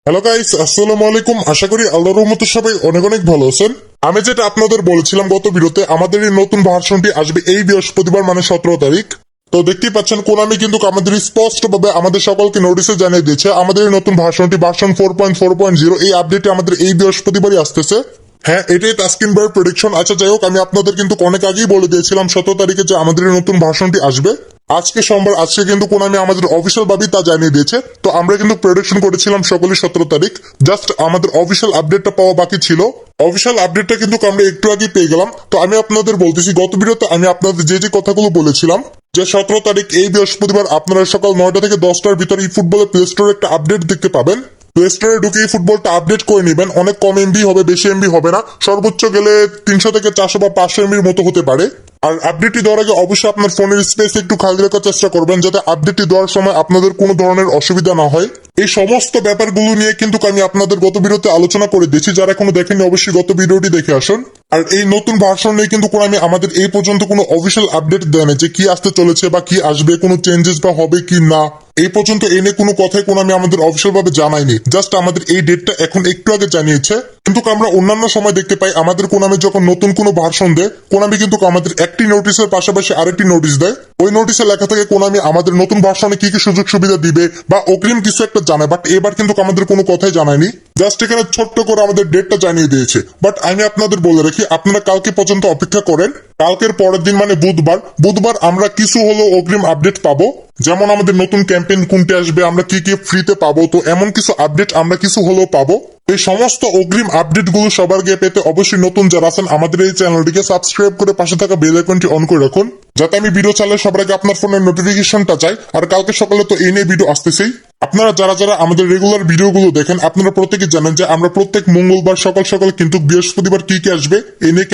Hello guys, আসসালামু আলাইকুম। আশা করি আল্লাহর রহমতে সবাই অনেক অনেক ভালো আছেন। আমি যেটা আপনাদের বলেছিলাম গত ভিডিওতে, আমাদের এই নতুন ভার্সনটি আসবে এই বৃহস্পতিবার মানে 17 তারিখ। তো দেখতেই পাচ্ছেন কোনামি কিন্তু আমাদের স্পষ্টভাবে আমাদের সকলকে নোটিশে জানিয়ে দিয়েছে আমাদের এই নতুন ভার্সনটি ভার্সন 4.4.0 এই আপডেটটি আমাদের এই বৃহস্পতিবারই আসতেছে। হ্যাঁ, এটাই তাসকিন ভাইয়ের প্রেডিকশন। আচ্ছা যাই হোক, আমি আপনাদের কিন্তু অনেক আগেই বলে দিয়েছিলাম 17 তারিখে যে আমাদের এই নতুন ভার্সনটি আসবে। আজকে সোমবার, আজকে কিন্তু কোনামি আমাদের অফিসিয়াল ভাবেই তা জানিয়ে দিয়েছে। তো আমরা কিন্তু প্রেডিকশন করেছিলাম সকলেই 17 তারিখ। জাস্ট আমাদের অফিসিয়াল আপডেটটা পাওয়া বাকি ছিল। অফিসিয়াল আপডেটটা কিন্তু আমরা একটু আগেই পেয়ে গেলাম। তো আমি আপনাদের বলতেছি, গত ভিডিওতে আমি আপনাদের যে যে কথাগুলো বলেছিলাম যে 17 তারিখ এই বৃহস্পতিবার আপনারা সকাল 9টা থেকে 10টার ভিতরে এই ফুটবলের প্লে স্টোরে একটা আপডেট দেখতে পাবেন। প্লে স্টোরে ঢুকে এই ফুটবলটা আপডেট করে নেবেন। অনেক কম এমবি হবে, বেশি এমবি হবে না। সর্বোচ্চ গেলে 300 থেকে 400 বা 500 এমবির মতো হতে পারে। আর আপডেটটি দেওয়ার আগে অবশ্যই আপনার ফোনের স্পেস একটু খালি রাখার চেষ্টা করবেন, যাতে আপডেটটি দেওয়ার সময় আপনাদের কোনো ধরনের অসুবিধা না হয়। এই সমস্ত ব্যাপারগুলো নিয়ে কিন্তু আমি আপনাদের গত ভিডিওতে আলোচনা করে দিয়েছি। যারা এখনো দেখেননি অবশ্যই গত ভিডিওটি দেখে আসুন। আর এই নতুন ভার্সন নিয়ে কিন্তু আমি আমাদের এই পর্যন্ত কোনো অফিসিয়াল আপডেট দেয় না যে কি আসতে চলেছে বা কি আসবে, কোনো চেঞ্জেস বা হবে কি না। এই পর্যন্ত এ নিয়ে কোনো কথাই আমি আমাদের অফিসিয়াল ভাবে জানাইনি। জাস্ট আমাদের এই ডেটটা এখন একটু আগে জানিয়েছে। কিন্তু আমরা অন্যান্য সময় দেখতে পাই আমাদের কোনামি যখন নতুন কোনো ভার্সন দেয়, কোনামি কিন্তু আমাদের একটি নোটিশের পাশাপাশি আরেকটি নোটিশ দেয়। ওই নোটিশে লেখা থাকে কোনামি আমাদের নতুন ভার্সনে কি কি সুযোগ সুবিধা দিবে বা অগ্রিম কিছু একটা জানায়। বাট এবার কিন্তু আমাদের কোনো কথাই জানায়নি। জাস্ট এখানে ছোট্ট করে আমাদের ডেটটা জানিয়ে দিয়েছে। বাট আমি আপনাদের বলে রাখি, আপনারা কালকে পর্যন্ত অপেক্ষা করেন। কালকের পরের দিন মানে বুধবার আমরা কিছু হলো অগ্রিম আপডেট পাবো। যেমন আমাদের নতুন ক্যাম্পেইন কোনটি আসবে, আমরা কি কি ফ্রিতে পাবো, তো এমন কিছু আপডেট আমরা কিছু হলেও পাবো। এই সমস্ত অগ্রিম আপডেট গুলো সবার আগে পেতে অবশ্যই নতুন যারা আছেন আমাদের এই চ্যানেলটিকে সাবস্ক্রাইব করে পাশে থাকা বেল আইকনটি অন করে রাখুন, যাতে আমি ভিডিও চাইলে সবার আগে আপনার ফোনের নোটিফিকেশনটা চাই। আর কালকে সকালে তো এই নিয়ে ভিডিও আসতেছেই। আপনারা যারা যারা আমাদের রেগুলার ভিডিওগুলো দেখেন, আপনারা প্রত্যেকে জানেন যে আমরা প্রত্যেক মঙ্গলবার সকাল সকাল কিন্তু বৃহস্পতিবার কি কি আসবে এই নিয়ে